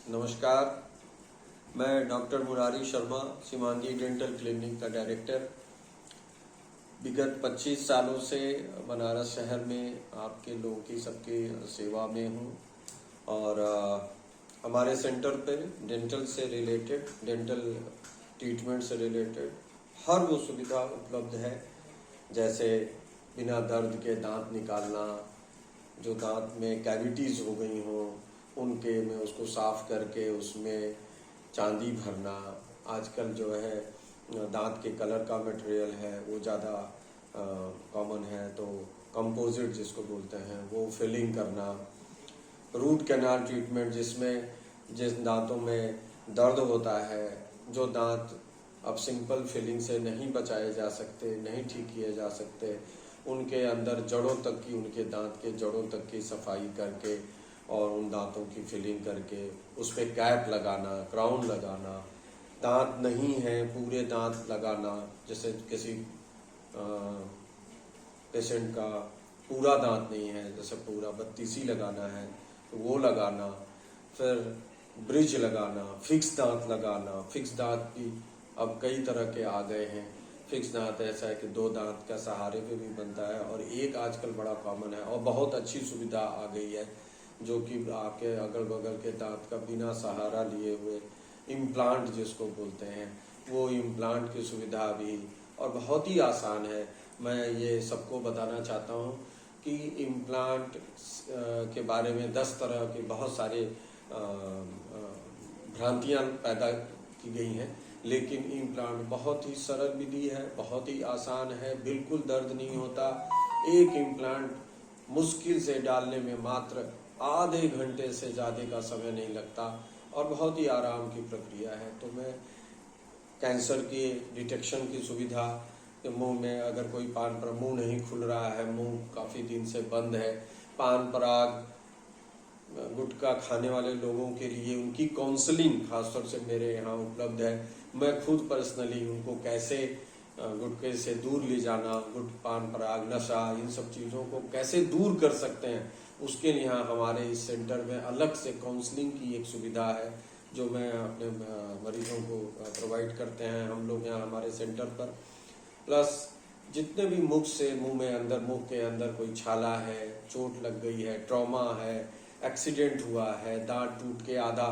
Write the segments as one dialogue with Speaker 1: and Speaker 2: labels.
Speaker 1: नमस्कार, मैं doctor Murari Sharma, Seemangi dental clinic का डायरेक्टर। विगत 25 सालों से बनारस शहर में आपके लोगों की सबकी सेवा में हूँ और हमारे सेंटर पे डेंटल से रिलेटेड, डेंटल ट्रीटमेंट से रिलेटेड हर वो सुविधा उपलब्ध है, जैसे बिना दर्द के दांत निकालना, जो दांत में कैविटीज़ हो गई हों उनके में उसको साफ करके उसमें चांदी भरना। आजकल जो है दांत के कलर का मटेरियल है वो ज़्यादा कॉमन है, तो कंपोजिट जिसको बोलते हैं वो फिलिंग करना। रूट कैनाल ट्रीटमेंट, जिसमें जिस दांतों में दर्द होता है, जो दांत अब सिंपल फिलिंग से नहीं बचाए जा सकते, नहीं ठीक किए जा सकते, उनके अंदर जड़ों तक की, उनके दांत के जड़ों तक की सफाई करके और उन दांतों की फिलिंग करके उस पर कैप लगाना, क्राउन लगाना। दांत नहीं है पूरे दांत लगाना, जैसे किसी पेशेंट का पूरा दांत नहीं है, जैसे पूरा 32 लगाना है तो वो लगाना। फिर ब्रिज लगाना, फिक्स दांत लगाना। फिक्स दांत भी अब कई तरह के आ गए हैं। फिक्स दांत ऐसा है कि 2 दांत का सहारे पे भी बनता है और एक आजकल बड़ा कॉमन है और बहुत अच्छी सुविधा आ गई है, जो कि आपके अगल बगल के दांत का बिना सहारा लिए हुए इम्प्लांट जिसको बोलते हैं, वो इम्प्लांट की सुविधा भी और बहुत ही आसान है। मैं ये सबको बताना चाहता हूँ कि इम्प्लांट के बारे में 10 तरह के बहुत सारे भ्रांतियाँ पैदा की गई हैं, लेकिन इम्प्लांट बहुत ही सरल विधि है, बहुत ही आसान है, बिल्कुल दर्द नहीं होता। एक इम्प्लांट मुश्किल से डालने में मात्र आधे घंटे से ज़्यादा का समय नहीं लगता और बहुत ही आराम की प्रक्रिया है। तो मैं कैंसर की डिटेक्शन की सुविधा, मुंह में अगर कोई पान पर मुंह नहीं खुल रहा है, मुंह काफ़ी दिन से बंद है, पान पराग गुटखा खाने वाले लोगों के लिए उनकी काउंसलिंग खासतौर से मेरे यहाँ उपलब्ध है। मैं खुद पर्सनली उनको कैसे गुटखे से दूर ले जाना, पान पराग, नशा, इन सब चीज़ों को कैसे दूर कर सकते हैं, उसके लिए यहाँ हमारे इस सेंटर में अलग से काउंसलिंग की एक सुविधा है, जो मैं अपने मरीजों को प्रोवाइड करते हैं हम लोग यहाँ हमारे सेंटर पर। प्लस जितने भी मुंह के अंदर कोई छाला है, चोट लग गई है, ट्रॉमा है, एक्सीडेंट हुआ है, दांत टूट के आधा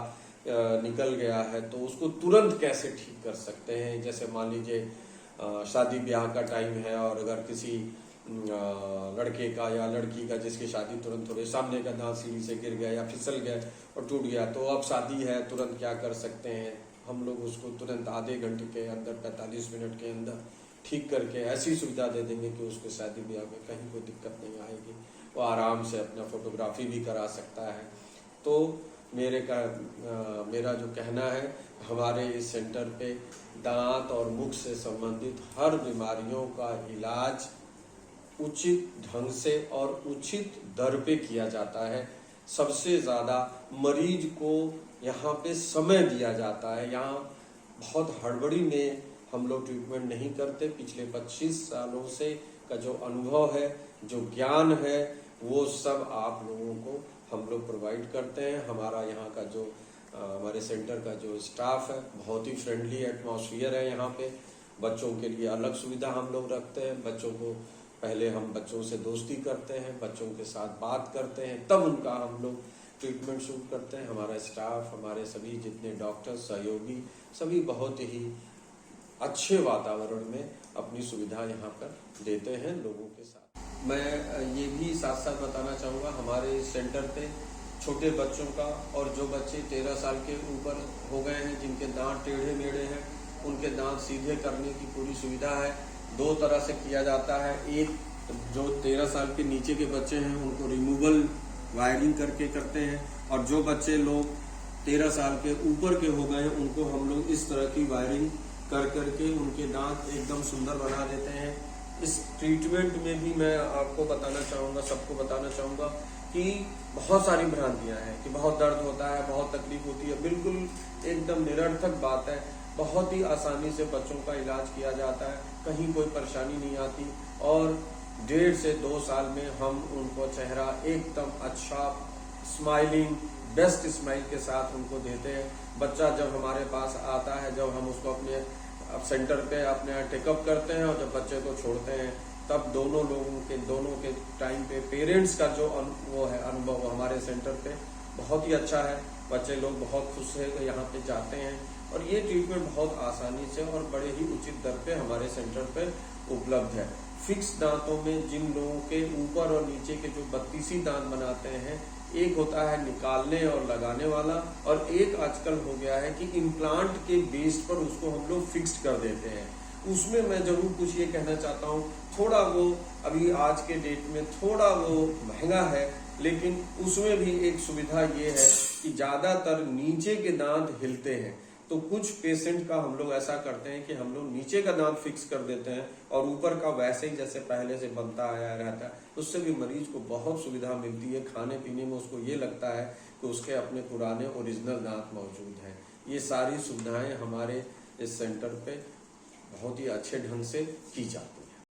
Speaker 1: निकल गया है, तो उसको तुरंत कैसे ठीक कर सकते हैं। जैसे मान लीजिए शादी ब्याह का टाइम है और अगर किसी लड़के का या लड़की का जिसकी शादी तुरंत हो रही, सामने का दांत सीढ़ी से गिर गया या फिसल गया और टूट गया, तो अब शादी है, तुरंत क्या कर सकते हैं हम लोग, उसको तुरंत आधे घंटे के अंदर, 45 मिनट के अंदर ठीक करके ऐसी सुविधा दे देंगे कि उसके शादी ब्याह में कहीं कोई दिक्कत नहीं आएगी, वो आराम से अपना फोटोग्राफी भी करा सकता है। तो मेरा जो कहना है, हमारे इस सेंटर पे दांत और मुख से संबंधित हर बीमारियों का इलाज उचित ढंग से और उचित दर पे किया जाता है। सबसे ज़्यादा मरीज को यहाँ पे समय दिया जाता है। यहाँ बहुत हड़बड़ी में हम लोग ट्रीटमेंट नहीं करते। पिछले 25 सालों से का जो अनुभव है, जो ज्ञान है, वो सब आप लोगों को हम लोग प्रोवाइड करते हैं। हमारा यहाँ का जो हमारे सेंटर का जो स्टाफ है, बहुत ही फ्रेंडली एटमॉस्फेयर है यहाँ पे। बच्चों के लिए अलग सुविधा हम लोग रखते हैं। बच्चों को पहले हम बच्चों से दोस्ती करते हैं, बच्चों के साथ बात करते हैं, तब उनका हम लोग ट्रीटमेंट शुरू करते हैं। हमारा स्टाफ, हमारे सभी जितने डॉक्टर, सहयोगी, सभी बहुत ही अच्छे वातावरण में अपनी सुविधा यहाँ पर देते हैं लोगों के साथ। मैं ये भी साथ साथ बताना चाहूँगा, हमारे सेंटर पे छोटे बच्चों का और जो बच्चे 13 साल के ऊपर हो गए हैं, जिनके दांत टेढ़े मेढ़े हैं, उनके दांत सीधे करने की पूरी सुविधा है। 2 तरह से किया जाता है। एक, जो 13 साल के नीचे के बच्चे हैं उनको रिमूवल वायरिंग करके करते हैं, और जो बच्चे लोग 13 साल के ऊपर के हो गए हैं उनको हम लोग इस तरह की वायरिंग कर करके उनके दांत एकदम सुंदर बना देते हैं। इस ट्रीटमेंट में भी मैं आपको बताना चाहूँगा, सबको बताना चाहूँगा कि बहुत सारी भ्रांतियाँ हैं कि बहुत दर्द होता है, बहुत तकलीफ होती है। बिल्कुल एकदम निरर्थक बात है। बहुत ही आसानी से बच्चों का इलाज किया जाता है, कहीं कोई परेशानी नहीं आती और 1.5 से 2 साल में हम उनको चेहरा एकदम अच्छा, स्माइलिंग, बेस्ट स्माइल के साथ उनको देते हैं। बच्चा जब हमारे पास आता है, जब हम उसको अपने सेंटर पे अपने यहाँ टेकअप करते हैं और जब बच्चे को छोड़ते हैं, तब दोनों के टाइम पे पेरेंट्स का जो वो है अनुभव हमारे सेंटर पे बहुत ही अच्छा है। बच्चे लोग बहुत खुश है कि यहाँ पे जाते हैं और ये ट्रीटमेंट बहुत आसानी से और बड़े ही उचित दर पे हमारे सेंटर पे उपलब्ध है। फिक्स दांतों में जिन लोगों के ऊपर और नीचे के जो 32 दांत बनाते हैं, एक होता है निकालने और लगाने वाला, और एक आजकल हो गया है कि इम्प्लांट के बेस पर उसको हम लोग फिक्स्ड कर देते हैं। उसमें मैं जरूर कुछ ये कहना चाहता हूँ, थोड़ा वो अभी आज के डेट में थोड़ा वो महंगा है, लेकिन उसमें भी एक सुविधा ये है कि ज्यादातर नीचे के दांत हिलते हैं, तो कुछ पेशेंट का हम लोग ऐसा करते हैं कि हम लोग नीचे का दांत फिक्स कर देते हैं और ऊपर का वैसे ही जैसे पहले से बनता आया रहता है। उससे भी मरीज को बहुत सुविधा मिलती है। खाने पीने में उसको ये लगता है कि उसके अपने पुराने ओरिजिनल दांत मौजूद हैं। ये सारी सुविधाएं हमारे इस सेंटर पे बहुत ही अच्छे ढंग से की जाती हैं।